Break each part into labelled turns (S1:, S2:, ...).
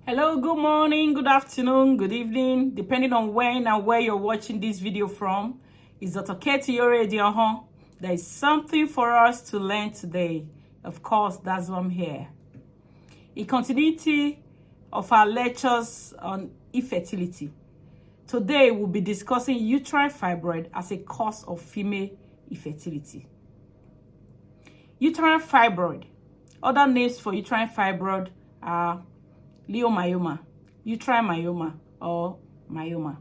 S1: Hello, good morning, good afternoon, good evening, depending on when and where you're watching this video from. It's Dr. Katie already. There is something for us to learn today. Of course, that's why I'm here. In continuity of our lectures on infertility, today we'll be discussing uterine fibroid as a cause of female infertility. Uterine fibroid. Other names for uterine fibroid are leiomyoma, uterine myoma, or myoma.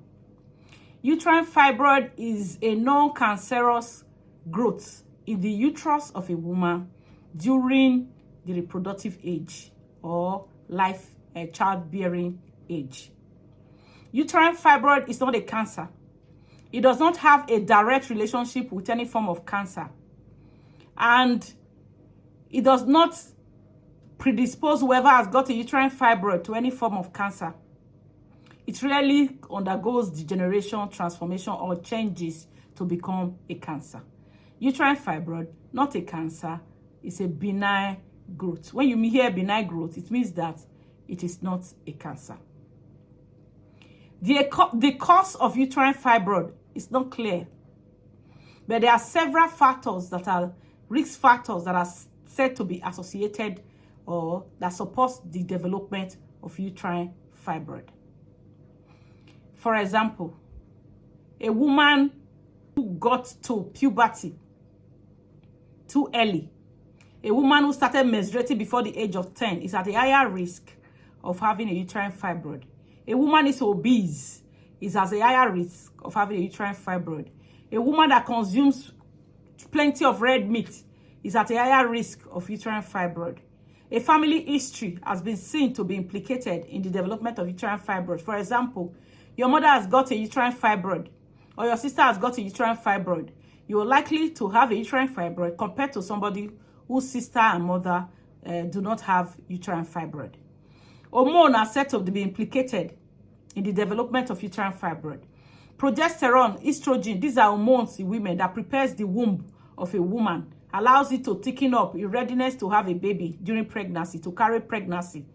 S1: Uterine fibroid is a non-cancerous growth in the uterus of a woman during the reproductive age or childbearing age. Uterine fibroid is not a cancer. It does not have a direct relationship with any form of cancer. And it does not predispose whoever has got a uterine fibroid to any form of cancer. It rarely undergoes degeneration, transformation, or changes to become a cancer. Uterine fibroid, not a cancer, is a benign growth. When you hear benign growth, it means that it is not a cancer. The cause of uterine fibroid is not clear, but there are several factors that are risk factors that are said to be associated or that supports the development of uterine fibroid. For example, a woman who got to puberty too early, a woman who started menstruating before the age of 10 is at a higher risk of having a uterine fibroid. A woman is obese is at a higher risk of having a uterine fibroid. A woman that consumes plenty of red meat is at a higher risk of uterine fibroid. A family history has been seen to be implicated in the development of uterine fibroid. For example, your mother has got a uterine fibroid or your sister has got a uterine fibroid. You are likely to have a uterine fibroid compared to somebody whose sister and mother do not have uterine fibroid. Hormones are said to be implicated in the development of uterine fibroid. Progesterone, estrogen, these are hormones in women that prepares the womb of a woman, allows it to thicken up in readiness to have a baby during pregnancy, to carry pregnancy.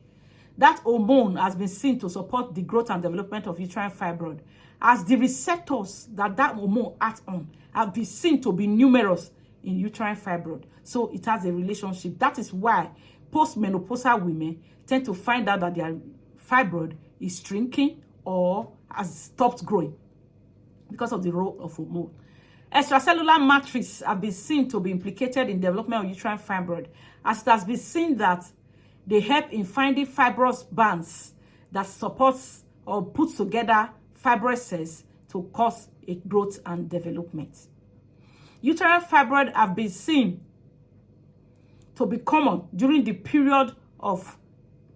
S1: That hormone has been seen to support the growth and development of uterine fibroid, as the receptors that hormone acts on have been seen to be numerous in uterine fibroid. So it has a relationship. That is why postmenopausal women tend to find out that their fibroid is shrinking or has stopped growing because of the role of hormone. Extracellular matrices have been seen to be implicated in development of uterine fibroid, as it has been seen that they help in finding fibrous bands that supports or puts together fibroid cells to cause a growth and development. Uterine fibroid have been seen to be common during the period of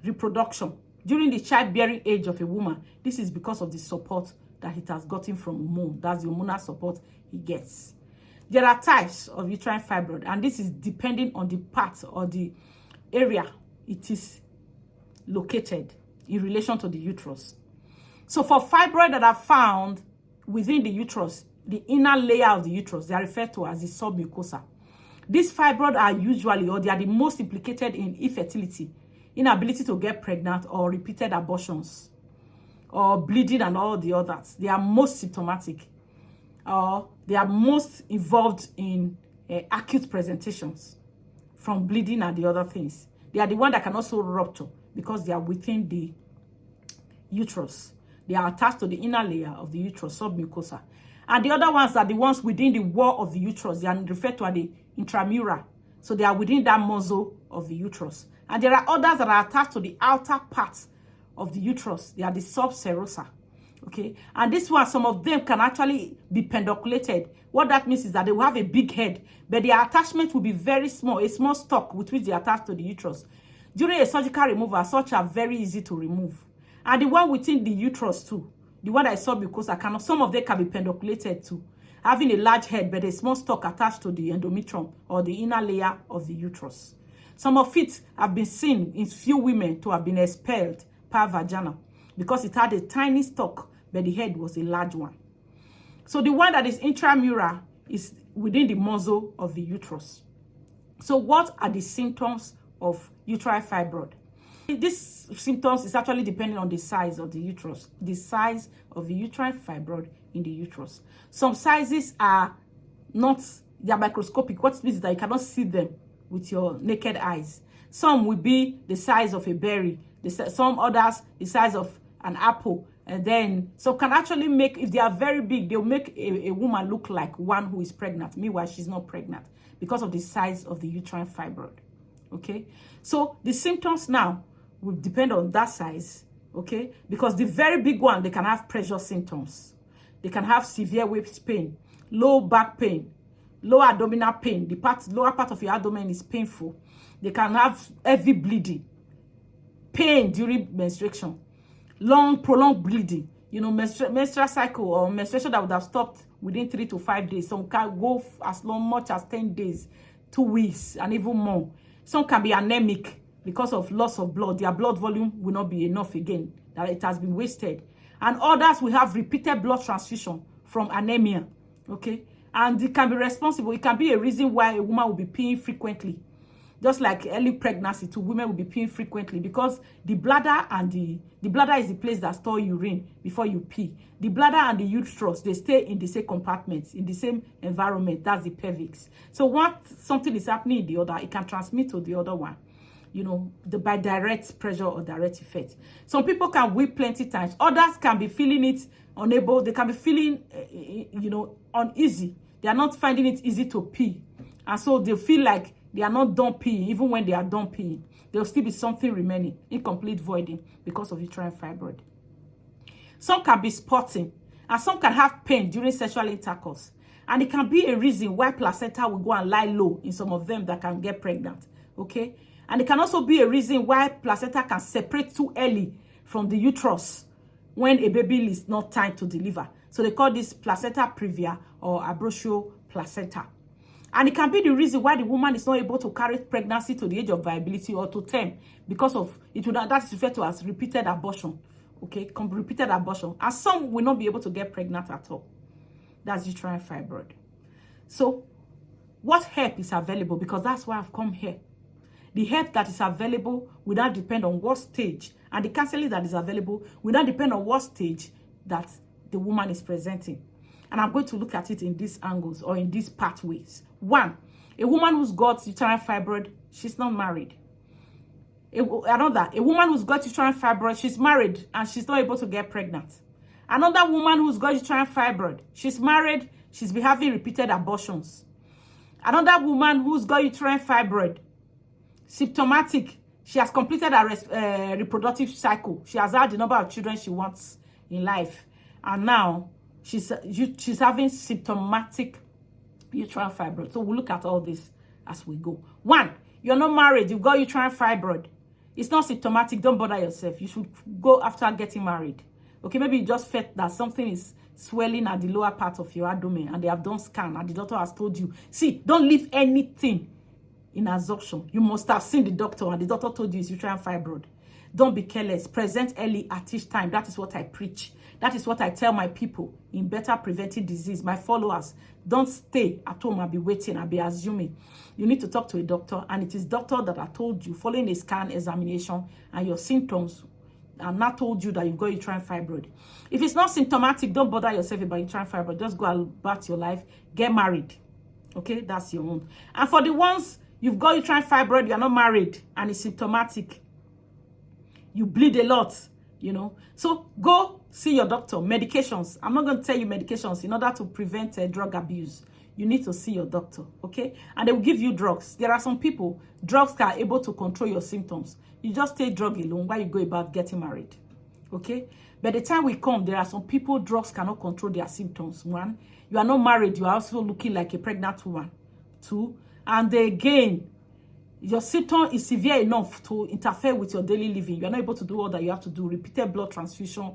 S1: reproduction, during the childbearing age of a woman. This is because of the support that it has gotten from hormone. That's the hormonal support it gets. There are types of uterine fibroid, and this is depending on the part or the area it is located in relation to the uterus. So for fibroid that are found within the uterus, the inner layer of the uterus, they are referred to as the submucosa. These fibroids are usually, or they are the most implicated in infertility, inability to get pregnant, or repeated abortions, or bleeding and all the others. They are most symptomatic, or they are most involved in acute presentations from bleeding and the other things. They are the ones that can also rupture because they are within the uterus. They are attached to the inner layer of the uterus, submucosa. And the other ones are the ones within the wall of the uterus. They are referred to as the intramural. So they are within that muzzle of the uterus. And there are others that are attached to the outer part of the uterus. They are the subserosa. Okay, and this one, some of them can actually be pedunculated. What that means is that they will have a big head, but their attachment will be very small, a small stalk with which they attach to the uterus. During a surgical removal, such are very easy to remove. And the one within the uterus too, the one that is submucosa, some of them can be pedunculated too, having a large head but a small stalk attached to the endometrium or the inner layer of the uterus. Some of it have been seen in few women to have been expelled per vagina because it had a tiny stalk, but the head was a large one. So the one that is intramural is within the muzzle of the uterus. So what are the symptoms of uterine fibroid? This symptoms is actually depending on the size of the uterus, the size of the uterine fibroid in the uterus. Some sizes are not, they are microscopic. What means is that you cannot see them with your naked eyes. Some will be the size of a berry, some others the size of an apple, and then some can actually make, if they are very big, they'll make a woman look like one who is pregnant. Meanwhile, she's not pregnant because of the size of the uterine fibroid. Okay, so the symptoms now will depend on that size. Okay, because the very big one, they can have pressure symptoms, they can have severe waist pain, low back pain, lower abdominal pain. The lower part of your abdomen is painful. They can have heavy bleeding, pain during menstruation, prolonged bleeding. You know, menstrual cycle or menstruation that would have stopped within 3 to 5 days. Some can go as much as 10 days, 2 weeks, and even more. Some can be anemic because of loss of blood. Their blood volume will not be enough again, that it has been wasted. And others will have repeated blood transfusion from anemia. Okay, and it can be responsible. It can be a reason why a woman will be peeing frequently. Just like early pregnancy, too, women will be peeing frequently because the bladder and the bladder is the place that stores urine before you pee. The bladder and the uterus, they stay in the same compartments, in the same environment. That's the pelvis. So once something is happening in the other, it can transmit to the other one, you know, by direct pressure or direct effect. Some people can weep plenty times. Others can be feeling it unable. They can be feeling, you know, uneasy. They are not finding it easy to pee. And so they feel like they are not done peeing. Even when they are done peeing, there will still be something remaining, incomplete voiding, because of uterine fibroid. Some can be spotting, and some can have pain during sexual intercourse. And it can be a reason why placenta will go and lie low in some of them that can get pregnant. Okay? And it can also be a reason why placenta can separate too early from the uterus when a baby is not time to deliver. So they call this placenta previa or abruptio placenta. And it can be the reason why the woman is not able to carry pregnancy to the age of viability or to term, because of it. That's referred to as repeated abortion. Okay, repeated abortion. And some will not be able to get pregnant at all. That's uterine fibroid. So, what help is available? Because that's why I've come here. The help that is available will not depend on what stage, and the counseling that is available will not depend on what stage that the woman is presenting. And I'm going to look at it in these angles or in these pathways. 1, a woman who's got uterine fibroid, she's not married. A woman who's got uterine fibroid, she's married and she's not able to get pregnant. Another woman who's got uterine fibroid, she's married, she's been having repeated abortions. Another woman who's got uterine fibroid, symptomatic, she has completed her reproductive cycle. She has had the number of children she wants in life. And now she's having symptomatic uterine fibroid. So we'll look at all this as we go. 1, you're not married, you've got uterine fibroid. It's not symptomatic, don't bother yourself. You should go after getting married. Okay, maybe you just felt that something is swelling at the lower part of your abdomen and they have done scan and the doctor has told you, see, don't leave anything in absorption. You must have seen the doctor and the doctor told you it's uterine fibroid. Don't be careless. Present early at each time. That is what I preach. That is what I tell my people in better preventing disease. My followers, don't stay at home and be waiting and be assuming. You need to talk to a doctor, and it is doctor that I told you following a scan examination and your symptoms and not told you that you've got uterine fibroid. If it's not symptomatic, don't bother yourself about uterine fibroid. Just go about your life. Get married. Okay, that's your own. And for the ones you've got uterine fibroid, you're not married, and it's symptomatic. You bleed a lot, you know. So go see your doctor. Medications. I'm not going to tell you medications in order to prevent drug abuse. You need to see your doctor, okay? And they will give you drugs. There are some people, drugs are able to control your symptoms. You just take drug alone while you go about getting married, okay? By the time we come, there are some people, drugs cannot control their symptoms. 1, you are not married. You are also looking like a pregnant woman. 2, and again, your symptom is severe enough to interfere with your daily living. You are not able to do all that you have to do. Repeated blood transfusion,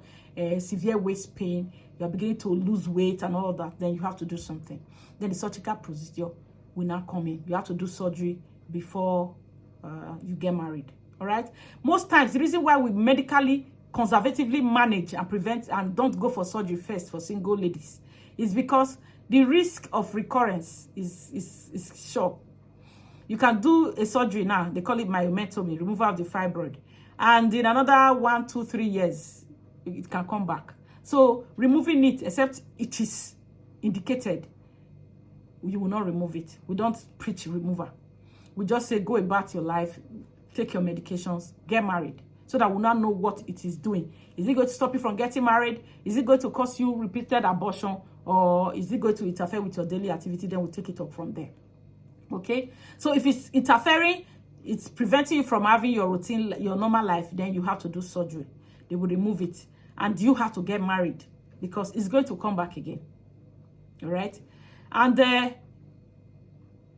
S1: severe waist pain. You are beginning to lose weight and all that. Then you have to do something. Then the surgical procedure will now come in. You have to do surgery before you get married. All right? Most times, the reason why we medically, conservatively manage and prevent and don't go for surgery first for single ladies is because the risk of recurrence is short. You can do a surgery now. They call it myomectomy, removal of the fibroid. And in another 1, 2, 3 years, it can come back. So removing it, except it is indicated, you will not remove it. We don't preach removal. We just say go about your life, take your medications, get married, so that we'll not know what it is doing. Is it going to stop you from getting married? Is it going to cause you repeated abortion? Or is it going to interfere with your daily activity? Then we'll take it up from there. Okay? So if it's interfering, it's preventing you from having your routine, your normal life, then you have to do surgery. They will remove it. And you have to get married because it's going to come back again. All right? And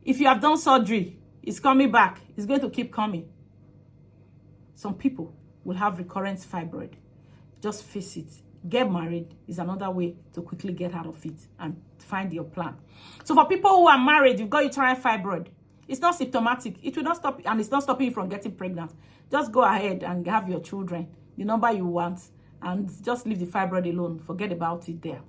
S1: if you have done surgery, it's coming back. It's going to keep coming. Some people will have recurrent fibroid. Just face it. Get married is another way to quickly get out of it and find your plan. So for people who are married, you've got uterine fibroid. It's not symptomatic. It will not stop, and it's not stopping you from getting pregnant. Just go ahead and have your children, the number you want, and just leave the fibroid alone. Forget about it there.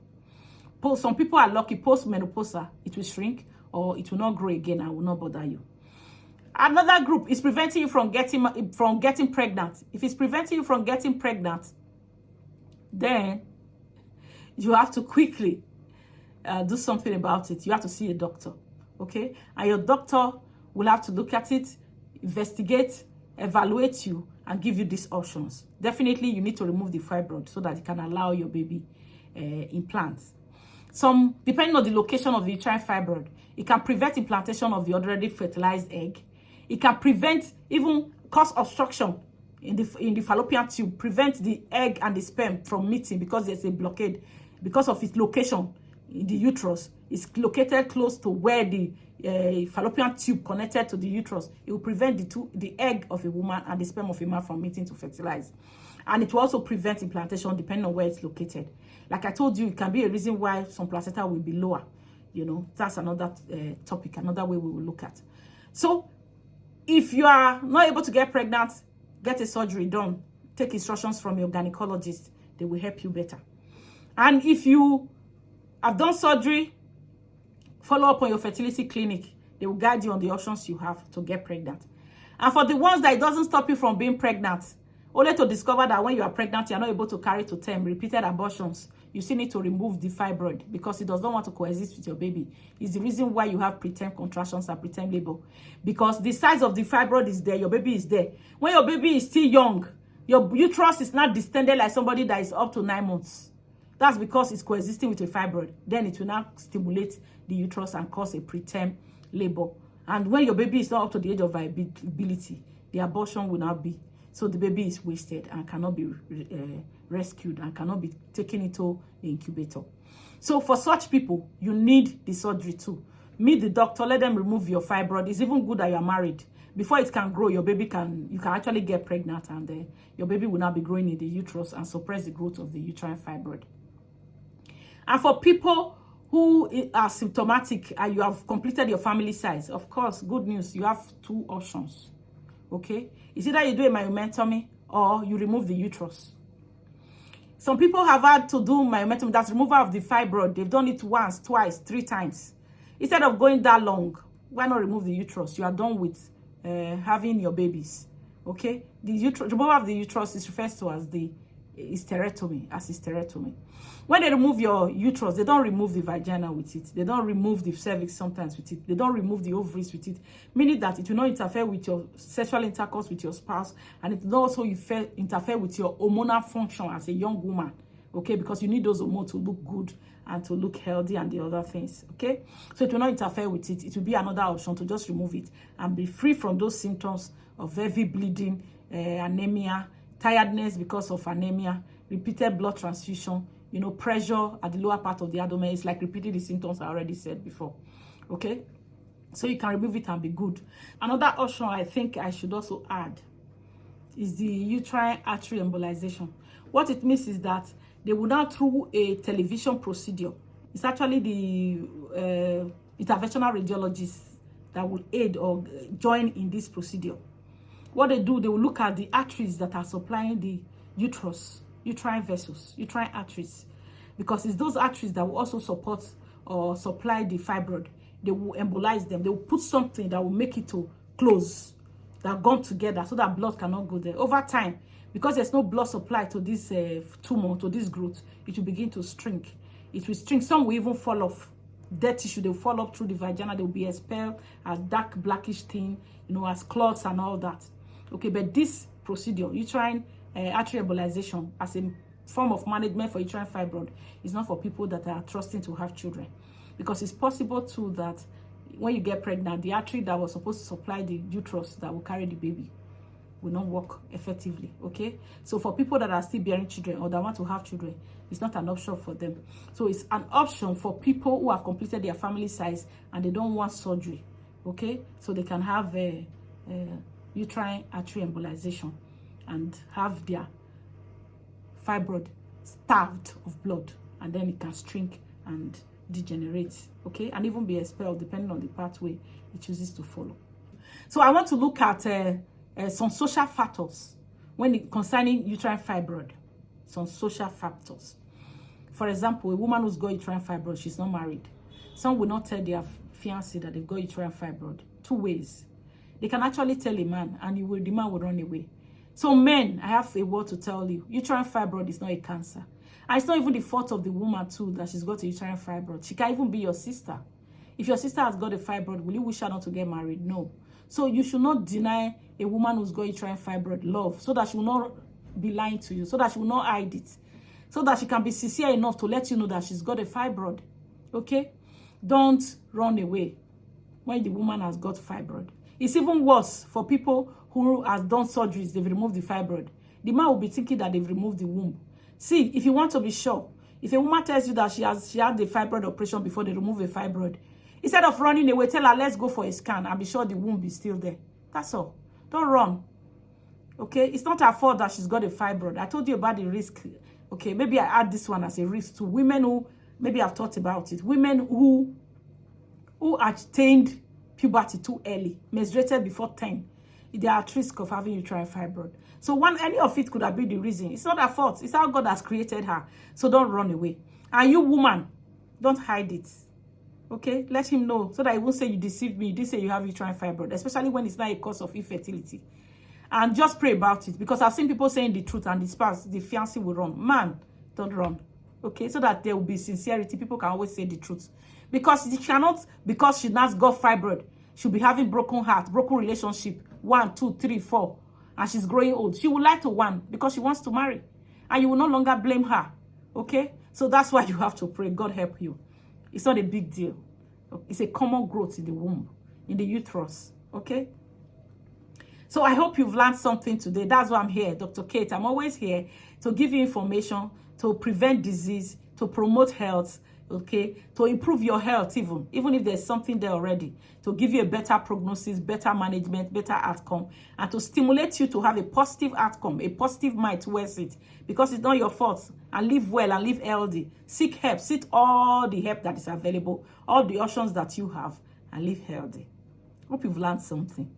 S1: Some people are lucky. Post-menopausal, it will shrink or it will not grow again and will not bother you. Another group is preventing you from getting pregnant. If it's preventing you from getting pregnant, then you have to quickly do something about it. You have to see a doctor, okay? And your doctor will have to look at it, investigate, evaluate you, and give you these options. Definitely, you need to remove the fibroid so that it can allow your baby implants. Depending on the location of the uterine fibroid, it can prevent implantation of the already fertilized egg. It can prevent, even cause obstruction in the fallopian tube, prevent the egg and the sperm from meeting because there's a blockade. Because of its location in the uterus, it's located close to where the fallopian tube connected to the uterus. It will prevent the egg of a woman and the sperm of a man from meeting to fertilize. And it will also prevent implantation depending on where it's located. Like I told you, it can be a reason why some placenta will be lower. You know, that's another topic, another way we will look at. So, if you are not able to get pregnant, get a surgery done. Take instructions from your gynecologist. They will help you better. And if you have done surgery, follow up on your fertility clinic. They will guide you on the options you have to get pregnant. And for the ones that it doesn't stop you from being pregnant, only to discover that when you are pregnant, you are not able to carry to term, repeated abortions, you still need to remove the fibroid because it does not want to coexist with your baby. It's the reason why you have preterm contractions and preterm labor. Because the size of the fibroid is there, your baby is there. When your baby is still young, your uterus is not distended like somebody that is up to 9 months. That's because it's coexisting with a fibroid. Then it will now stimulate the uterus and cause a preterm labor. And when your baby is not up to the age of viability, the abortion will not be. So the baby is wasted and cannot be rescued and cannot be taken into the incubator. So for such people, you need the surgery too. Meet the doctor, let them remove your fibroid. It's even good that you are married. Before it can grow, you can actually get pregnant and your baby will now be growing in the uterus and suppress the growth of the uterine fibroid. And for people who are symptomatic and you have completed your family size, of course, good news, you have 2 options. Okay? It's either you do a myomectomy or you remove the uterus. Some people have had to do myomectomy, that's removal of the fibroid. They've done it once, twice, 3 times. Instead of going that long, why not remove the uterus? You are done with having your babies. Okay? The removal of the uterus is referred to as the hysterectomy. When they remove your uterus, they don't remove the vagina with it. They don't remove the cervix sometimes with it. They don't remove the ovaries with it, meaning that it will not interfere with your sexual intercourse with your spouse, and it will also interfere with your hormonal function as a young woman, okay? Because you need those hormones to look good and to look healthy and the other things, okay? So it will not interfere with it. It will be another option to just remove it and be free from those symptoms of heavy bleeding, anemia, tiredness because of anemia, repeated blood transfusion, you know, pressure at the lower part of the abdomen. It's like repeating the symptoms I already said before. Okay? So you can remove it and be good. Another option I think I should also add is the uterine artery embolization. What it means is that they will now, through a television procedure, it's actually the interventional radiologists that will aid or join in this procedure. What they do, they will look at the arteries that are supplying the uterus, uterine vessels, uterine arteries, because it's those arteries that will also support or supply the fibroid. They will embolize them. They will put something that will make it to close. that gum together so that blood cannot go there. Over time, because there's no blood supply to this tumor, to this growth, it will begin to shrink. It will shrink. Some will even fall off. Dead tissue, they will fall up through the vagina. They will be expelled as dark blackish thing, you know, as clots and all that. Okay, but this procedure, uterine artery embolization, as a form of management for uterine fibroid, is not for people that are trusting to have children, because it's possible too that when you get pregnant, the artery that was supposed to supply the uterus that will carry the baby will not work effectively. Okay, so for people that are still bearing children or that want to have children, it's not an option for them. So it's an option for people who have completed their family size and they don't want surgery. Okay, so they can have a uterine artery embolization and have their fibroid starved of blood, and then it can shrink and degenerate, okay, and even be expelled depending on the pathway it chooses to follow. So I want to look at some social factors concerning uterine fibroid. Some social factors. For example, a woman who's got uterine fibroid, she's not married. Some will not tell their fiance that they've got uterine fibroid. Two ways. They can actually tell a man, and the man will run away. So men, I have a word to tell you. Uterine fibroid is not a cancer. And it's not even the fault of the woman too that she's got a uterine fibroid. She can even be your sister. If your sister has got a fibroid, will you wish her not to get married? No. So you should not deny a woman who's got uterine fibroid love, so that she will not be lying to you, so that she will not hide it, so that she can be sincere enough to let you know that she's got a fibroid. Okay? Don't run away when the woman has got fibroid. It's even worse for people who have done surgeries, they've removed the fibroid. The man will be thinking that they've removed the womb. See, if you want to be sure, if a woman tells you that she had the fibroid operation before they remove the fibroid, instead of running away, tell her, let's go for a scan and be sure the womb is still there. That's all. Don't run. Okay? It's not her fault that she's got a fibroid. I told you about the risk. Okay? Maybe I add this one as a risk to women who, maybe I've thought about it, women who attained puberty too early, menstruated before 10, they are at risk of having uterine fibroid. So any of it could have been the reason. It's not her fault. It's how God has created her. So don't run away. And you, woman, don't hide it. Okay? Let him know so that he won't say you deceived me. You did say you have uterine fibroid, especially when it's not a cause of infertility. And just pray about it, because I've seen people saying the truth and the fiancé will run. Man, don't run. Okay? So that there will be sincerity. People can always say the truth. Because she cannot, because she has got fibroid, she'll be having broken heart, broken relationship, 1, 2, 3, 4, and she's growing old. She will lie to one because she wants to marry, and you will no longer blame her. Okay? So that's why you have to pray. God help you. It's not a big deal. It's a common growth in the womb, in the uterus. Okay? So I hope you've learned something today. That's why I'm here, Dr. Kate. I'm always here to give you information, to prevent disease, to promote health, okay, to improve your health even if there's something there already, to give you a better prognosis, better management, better outcome, and to stimulate you to have a positive outcome, a positive mind towards it, because it's not your fault. And live well and live healthy. Seek help. Seek all the help that is available, all the options that you have, and live healthy. Hope you've learned something.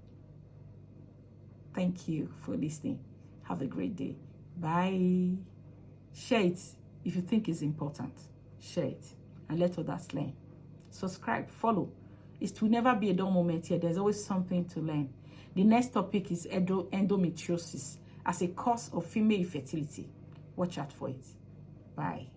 S1: Thank you for listening. Have a great day. Bye. Share it if you think it's important. Share it and let others learn. Subscribe, follow. It will never be a dull moment here. There's always something to learn. The next topic is endometriosis as a cause of female infertility. Watch out for it. Bye.